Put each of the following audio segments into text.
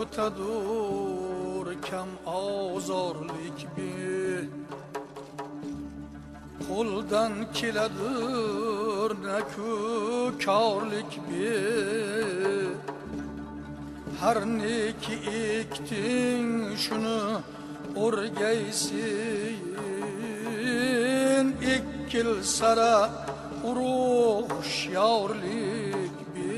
o'tadur kam ozorlik bi qo'ldan keladur naku korlik bi har neki ekting shuni o'rgaysin ikkil sara urug' hushyorlik bi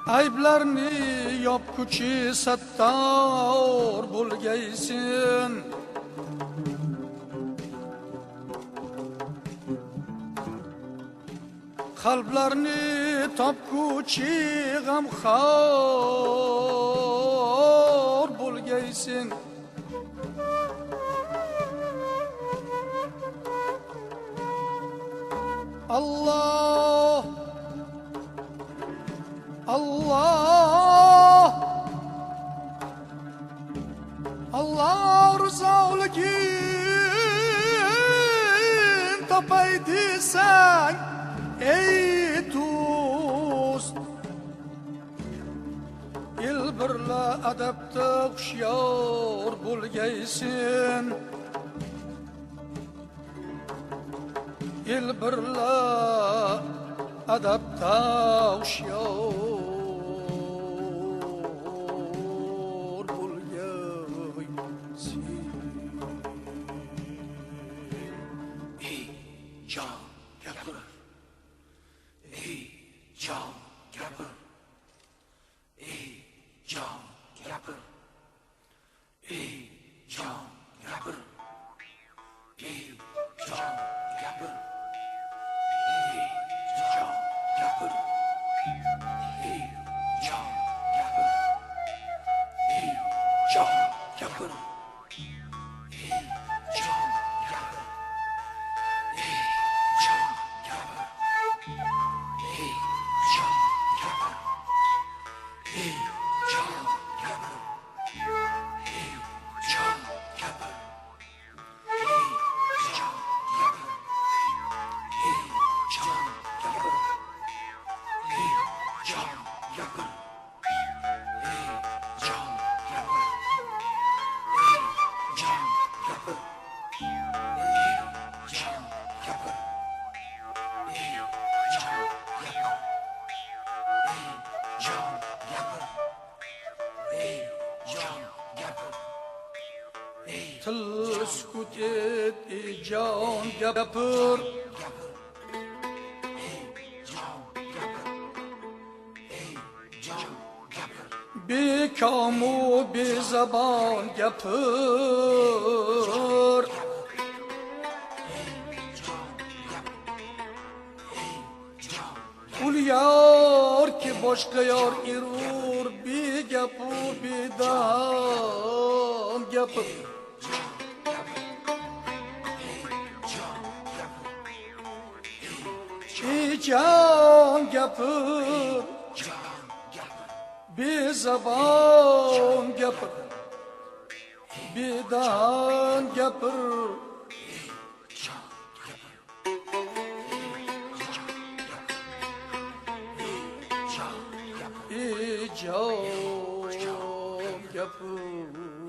ayblarni yopkuchi sattor bo'lgaysin qalblarni topkuchi g'amxor bo'lgaysin Allah Allah Allah rizoligin topay desang ey do'st el birla adabda hushyor bo'lgaysin el birla adabda hushyor sukut et jon gapir bekamu bezabon gapir ul yor ki boshqa yor erur begapu bedam gapir jon gapir bezabon gapir bedan gapir jon gapir